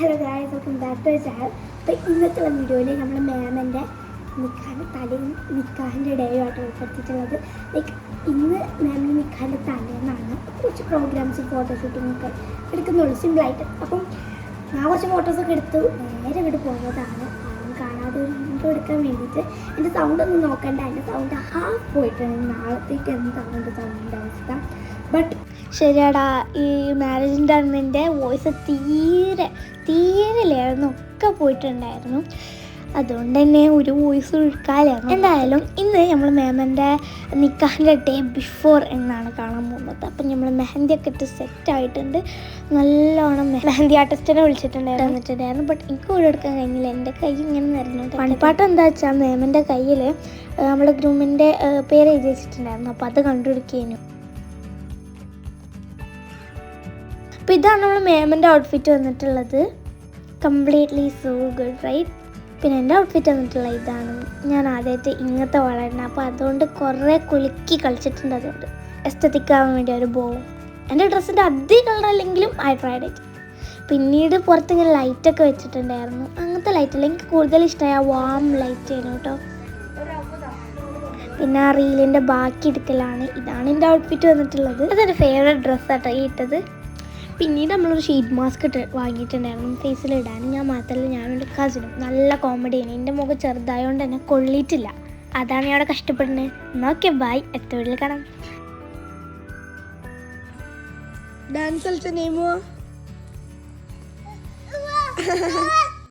Hello guys, welcome back to channel. അപ്പോൾ ഇന്നത്തെ വീഡിയോയിൽ നമ്മൾ മാമിൻ്റെ നിക്കാഹിൻ്റെ ഡേ ആയിട്ട് ഉൾപ്പെടുത്തിയിട്ടുള്ളത്. ലൈക്ക് ഇന്ന് മാമിൻ്റെ നിക്കാഹിൻ്റെ തലേന്നാണ്. കുറച്ച് പ്രോഗ്രാംസും ഫോട്ടോഷൂട്ടിങ്ങൊക്കെ എടുക്കുന്നുള്ളൂ സിമ്പിളായിട്ട്. അപ്പം ഞാൻ കുറച്ച് ഫോട്ടോസൊക്കെ എടുത്തു നേരെ ഇങ്ങോട്ട് പോകുന്നതാണ്. ആരും കാണാതെ ഒരു ഇൻട്രോ എടുക്കാൻ വേണ്ടിയിട്ട്. എൻ്റെ സൗണ്ട് ഒന്നും നോക്കണ്ട, എൻ്റെ സൗണ്ട് ഹാഫ് പോയിട്ടുണ്ട്. നാളത്തേക്ക് എന്താണ് എൻ്റെ സൗണ്ടിൻ്റെ അവസ്ഥ. ബട്ട് ശരിയാടാ, ഈ മാരേജിൻ്റെ അന്ന് എൻ്റെ വോയിസ് തീരെ ലെയർന്ന് ഒക്കെ പോയിട്ടുണ്ടായിരുന്നു. അതുകൊണ്ട് തന്നെ ഒരു വോയിസ് എടുക്കാനായിരുന്നു. എന്തായാലും ഇന്ന് നമ്മൾ മാമിൻ്റെ നിക്കാഹിൻ്റെ ഡേ ബിഫോർ എന്നാണ് കാണാൻ പോകുന്നത്. അപ്പം നമ്മൾ മെഹന്തിയൊക്കെ ഇട്ട് സെറ്റായിട്ടുണ്ട്. നല്ലോണം മെഹന്തി ആർട്ടിസ്റ്റിനെ വിളിച്ചിട്ടുണ്ടായിരുന്നു. ബട്ട് എനിക്ക് വീഡിയോ എടുക്കാൻ കഴിഞ്ഞില്ല, എൻ്റെ കൈ ഇങ്ങനെ നിറഞ്ഞിട്ട്. പണിപ്പാട്ടം എന്താ വെച്ചാൽ മാമിൻ്റെ കയ്യിൽ നമ്മുടെ ഗ്രൂമിൻ്റെ പേര് എഴുതി വെച്ചിട്ടുണ്ടായിരുന്നു. അപ്പോൾ അത് കണ്ടുപിടിക്കുന്നു. അപ്പോൾ ഇതാണ് നമ്മൾ മാമിൻ്റെ ഔട്ട്ഫിറ്റ് വന്നിട്ടുള്ളത്. Completely so good, right? പിന്നെ എൻ്റെ ഔട്ട്ഫിറ്റ് വന്നിട്ടുള്ള ഇതാണ്. ഞാൻ ആദ്യമായിട്ട് ഇങ്ങനത്തെ വളരണം, അപ്പോൾ അതുകൊണ്ട് കുറേ കുലുക്കി കളിച്ചിട്ടുണ്ട്. അതുകൊണ്ട് എസ്തറ്റിക് ആവാൻ വേണ്ടി ഒരു ബോവും. എൻ്റെ ഡ്രസ്സിൻ്റെ അതേ കളർ അല്ലെങ്കിലും ഐ ട്രൈഡ് ഇറ്റ്. പിന്നീട് പുറത്തിങ്ങനെ ലൈറ്റൊക്കെ വെച്ചിട്ടുണ്ടായിരുന്നു. അങ്ങനത്തെ ലൈറ്റല്ല, എനിക്ക് കൂടുതൽ ഇഷ്ടമായ വാം ലൈറ്റ് ആയിരുന്നു കേട്ടോ. പിന്നെ ആ റീലിൻ്റെ ബാക്കി എടുക്കലാണ്. ഇതാണ് എൻ്റെ ഔട്ട്ഫിറ്റ് വന്നിട്ടുള്ളത്. അതെൻ്റെ ഫേവറേറ്റ് ഡ്രസ്സാട്ടോ ഈ ഇട്ടത്. പിന്നീട് നമ്മളൊരു ഷീറ്റ് മാസ്ക് വാങ്ങിയിട്ടുണ്ടായിരുന്നു ഫേസിലിടാൻ. ഞാൻ മാത്രമല്ല, ഞാനും എൻ്റെ കസിനും. നല്ല കോമഡിയാണ്. എൻ്റെ മുഖം ചെറുതായതുകൊണ്ട് തന്നെ കൊള്ളിയിട്ടില്ല. അതാണ് ഞാൻ അവിടെ കഷ്ടപ്പെടുന്നത്. നോക്കെ ബൈ, അടുത്ത വീട്ടിൽ കാണാം. ഡാൻസ് കളിച്ച നെയ്മോ